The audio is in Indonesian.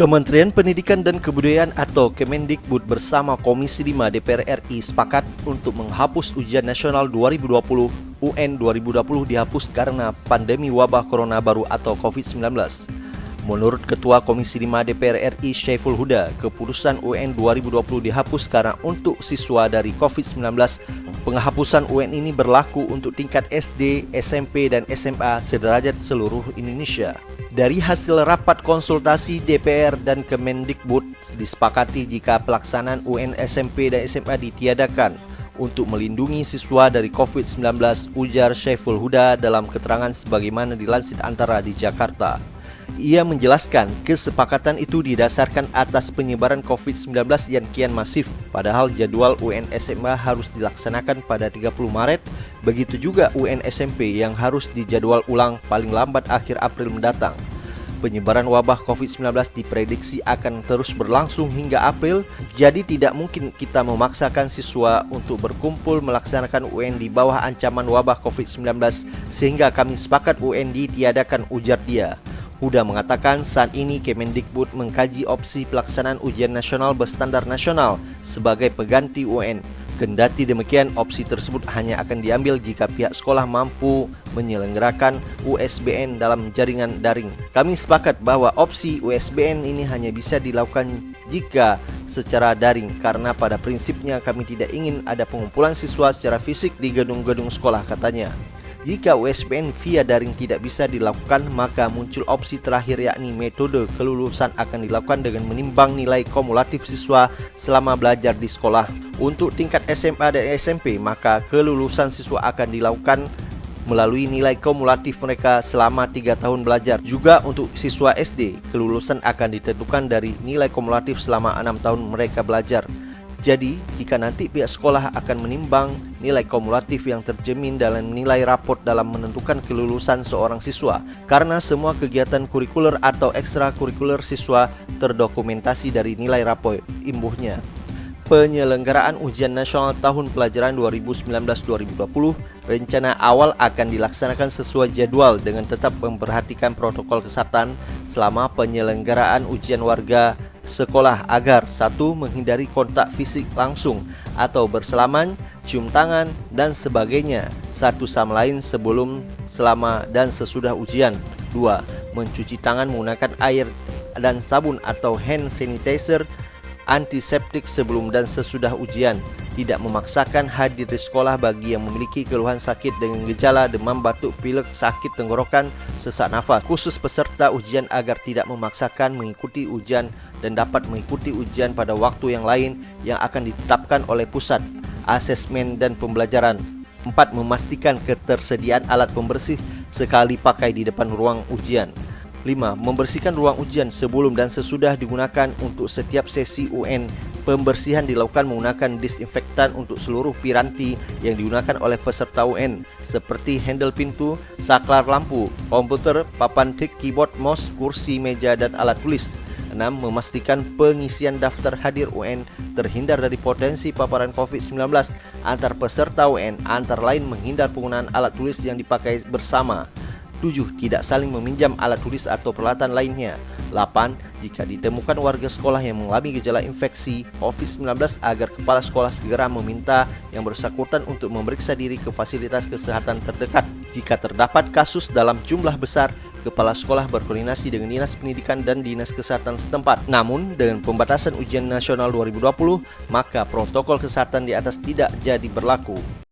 Kementerian Pendidikan dan Kebudayaan atau Kemendikbud bersama Komisi 5 DPR RI sepakat untuk menghapus ujian nasional 2020 UN 2020 dihapus karena pandemi wabah corona baru atau COVID-19. Menurut Ketua Komisi 5 DPR RI Syaiful Huda, keputusan UN 2020 dihapus karena untuk siswa dari COVID-19. Penghapusan UN ini berlaku untuk tingkat SD, SMP, dan SMA sederajat seluruh Indonesia. Dari hasil rapat konsultasi DPR dan Kemendikbud, disepakati jika pelaksanaan UN SMP dan SMA ditiadakan untuk melindungi siswa dari COVID-19, ujar Syaiful Huda dalam keterangan sebagaimana dilansir Antara di Jakarta. Ia menjelaskan kesepakatan itu didasarkan atas penyebaran COVID-19 yang kian masif, padahal jadwal UN SMA harus dilaksanakan pada 30 Maret, begitu juga UN SMP yang harus dijadwal ulang paling lambat akhir April mendatang. Penyebaran wabah COVID-19 diprediksi akan terus berlangsung hingga April, jadi tidak mungkin kita memaksakan siswa untuk berkumpul melaksanakan UN di bawah ancaman wabah COVID-19, sehingga kami sepakat UN ditiadakan, ujar dia. Huda mengatakan saat ini Kemendikbud mengkaji opsi pelaksanaan ujian nasional berstandar nasional sebagai pengganti UN. Kendati demikian, opsi tersebut hanya akan diambil jika pihak sekolah mampu menyelenggarakan USBN dalam jaringan daring. Kami sepakat bahwa opsi USBN ini hanya bisa dilakukan jika secara daring, karena pada prinsipnya kami tidak ingin ada pengumpulan siswa secara fisik di gedung-gedung sekolah, katanya. Jika USBN via daring tidak bisa dilakukan, maka muncul opsi terakhir, yakni metode kelulusan akan dilakukan dengan menimbang nilai kumulatif siswa selama belajar di sekolah. Untuk tingkat SMA dan SMP, maka kelulusan siswa akan dilakukan melalui nilai kumulatif mereka selama 3 tahun belajar. Juga untuk siswa SD, kelulusan akan ditentukan dari nilai kumulatif selama 6 tahun mereka belajar. Jadi, jika nanti pihak sekolah akan menimbang nilai kumulatif yang tercermin dalam nilai raport dalam menentukan kelulusan seorang siswa, karena semua kegiatan kurikuler atau ekstrakurikuler siswa terdokumentasi dari nilai raport, imbuhnya. Penyelenggaraan ujian nasional tahun pelajaran 2019-2020 rencana awal akan dilaksanakan sesuai jadwal dengan tetap memperhatikan protokol kesehatan selama penyelenggaraan ujian warga sekolah agar 1. Menghindari kontak fisik langsung atau bersalaman, cium tangan, dan sebagainya satu sama lain sebelum, selama, dan sesudah ujian. 2. Mencuci tangan menggunakan air dan sabun atau hand sanitizer antiseptik sebelum dan sesudah ujian. Tidak memaksakan hadir di sekolah bagi yang memiliki keluhan sakit dengan gejala demam, batuk, pilek, sakit tenggorokan, sesak nafas. Khusus peserta ujian agar tidak memaksakan mengikuti ujian dan dapat mengikuti ujian pada waktu yang lain yang akan ditetapkan oleh pusat asesmen dan pembelajaran. 4. Memastikan ketersediaan alat pembersih sekali pakai di depan ruang ujian. 5. Membersihkan ruang ujian sebelum dan sesudah digunakan untuk setiap sesi UN. Pembersihan dilakukan menggunakan disinfektan untuk seluruh piranti yang digunakan oleh peserta UN, seperti handle pintu, saklar lampu, komputer, papan tik, keyboard, mouse, kursi, meja, dan alat tulis. 6. Memastikan pengisian daftar hadir UN terhindar dari potensi paparan COVID-19 antar peserta UN, antara lain menghindar penggunaan alat tulis yang dipakai bersama. 7. Tidak saling meminjam alat tulis atau peralatan lainnya. 8. Jika ditemukan warga sekolah yang mengalami gejala infeksi COVID-19, agar kepala sekolah segera meminta yang bersangkutan untuk memeriksa diri ke fasilitas kesehatan terdekat. Jika terdapat kasus dalam jumlah besar, kepala sekolah berkoordinasi dengan Dinas Pendidikan dan Dinas Kesehatan setempat. Namun, dengan pembatasan ujian nasional 2020, maka protokol kesehatan di atas tidak jadi berlaku.